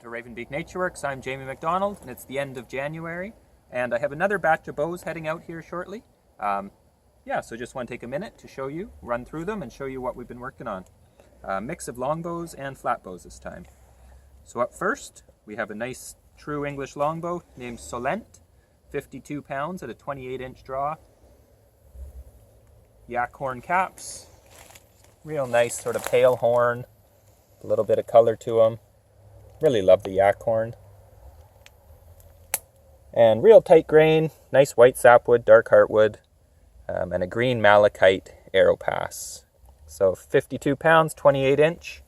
to Ravenbeak Natureworks. I'm Jamie McDonald, and it's the end of January, and I have another batch of bows heading out here shortly. So just want to take a minute to show you, run through them, and show you what we've been working on. Mix of longbows and flatbows this time. So up first, we have a nice true English longbow named Solent, 52 pounds at a 28-inch draw. Yak horn caps, real nice sort of pale horn, a little bit of color to them. Really love the yak horn. And real tight grain, nice white sapwood, dark heartwood, and a green malachite arrow pass. So 52 pounds, 28-inch,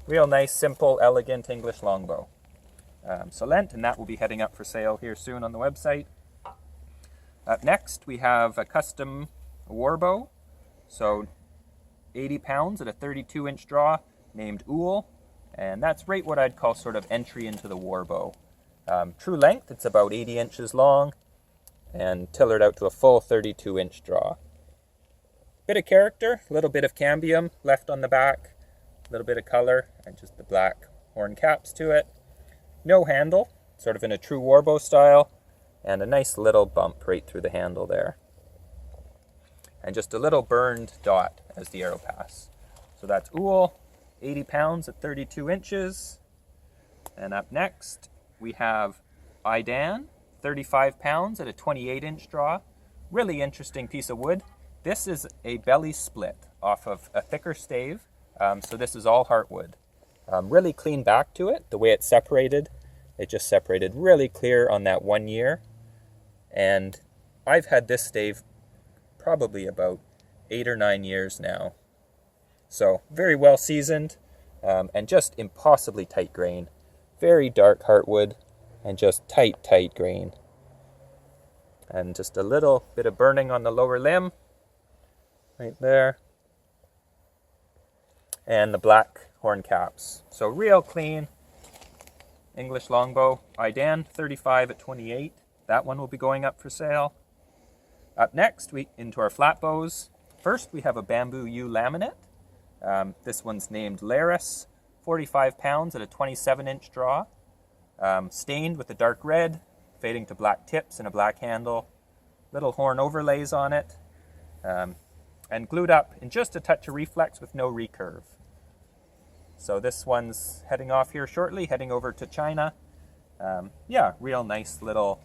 real nice, simple, elegant English longbow. Solent, and that will be heading up for sale here soon on the website. Up next, we have a custom warbow, so 80 pounds at a 32-inch draw, named Ool, and that's right what I'd call sort of entry into the warbow. True length, it's about 80 inches long, and tillered out to a full 32-inch draw. Bit of character, a little bit of cambium left on the back, a little bit of color, and just the black horn caps to it. No handle, sort of in a true warbow style, and a nice little bump right through the handle there. And just a little burned dot as the arrow pass. So that's Ool, 80 pounds at 32 inches. And up next, we have Alderaan, 35 pounds at a 28-inch draw. Really interesting piece of wood. This is a belly split off of a thicker stave, so this is all heartwood. Really clean back to it, the way it's separated. It just separated really clear on that 1 year. And I've had this stave probably about 8 or 9 years now. So very well seasoned, and just impossibly tight grain. Very dark heartwood, and just tight grain. And just a little bit of burning on the lower limb, right there. And the black horn caps. So real clean English longbow. Alderaan, 35 at 28. That one will be going up for sale. Up next, into our flatbows. First, we have a bamboo yew laminate. This one's named Laris, 45 pounds at a 27-inch draw. Stained with a dark red, fading to black tips and a black handle. Little horn overlays on it. And glued up in just a touch of reflex with no recurve. So this one's heading off here shortly, heading over to China. Real nice little...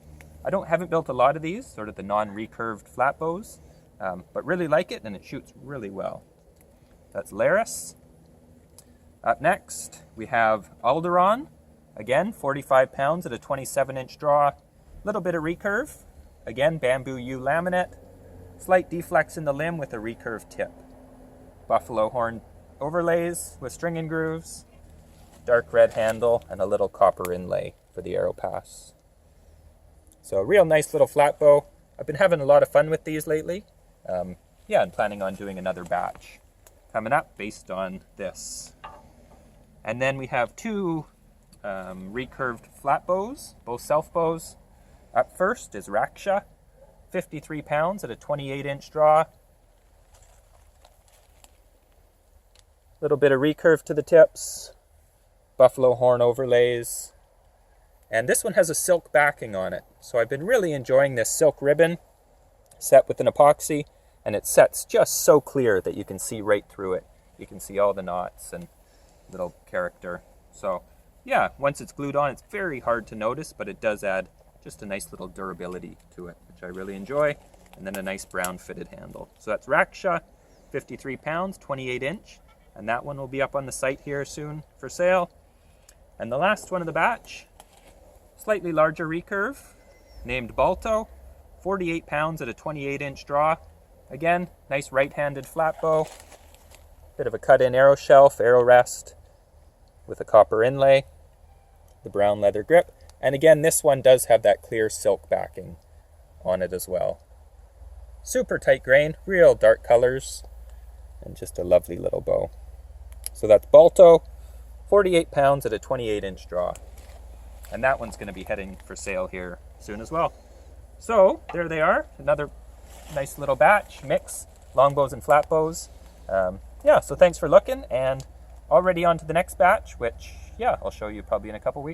haven't built a lot of these, sort of the non-recurved flatbows, but really like it, and it shoots really well. That's Laris. Up next, we have Alderaan. Again, 45 pounds at a 27-inch draw. Little bit of recurve. Again, bamboo yew laminate. Slight deflex in the limb with a recurve tip. Buffalo horn overlays with string and grooves. Dark red handle and a little copper inlay for the arrow pass. So a real nice little flatbow. I've been having a lot of fun with these lately. And planning on doing another batch coming up based on this. And then we have two recurved flatbows, both self-bows. Up first is Raksha, 53 pounds at a 28-inch draw. Little bit of recurve to the tips, buffalo horn overlays. And this one has a silk backing on it. So I've been really enjoying this silk ribbon set with an epoxy, and it sets just so clear that you can see right through it. You can see all the knots and little character. So once it's glued on, it's very hard to notice, but it does add just a nice little durability to it, which I really enjoy. And then a nice brown fitted handle. So that's Raksha, 53 pounds, 28-inch. And that one will be up on the site here soon for sale. And the last one of the batch, slightly larger recurve, named Balto, 48 pounds at a 28-inch draw. Again, nice right-handed flatbow. Bit of a cut-in arrow shelf, arrow rest with a copper inlay, the brown leather grip. And again, this one does have that clear silk backing on it as well. Super tight grain, real dark colors, and just a lovely little bow. So that's Balto, 48 pounds at a 28-inch draw. And that one's going to be heading for sale here soon as well. So there they are, another nice little batch, mix, longbows and flatbows. So thanks for looking, and already on to the next batch, which, I'll show you probably in a couple weeks.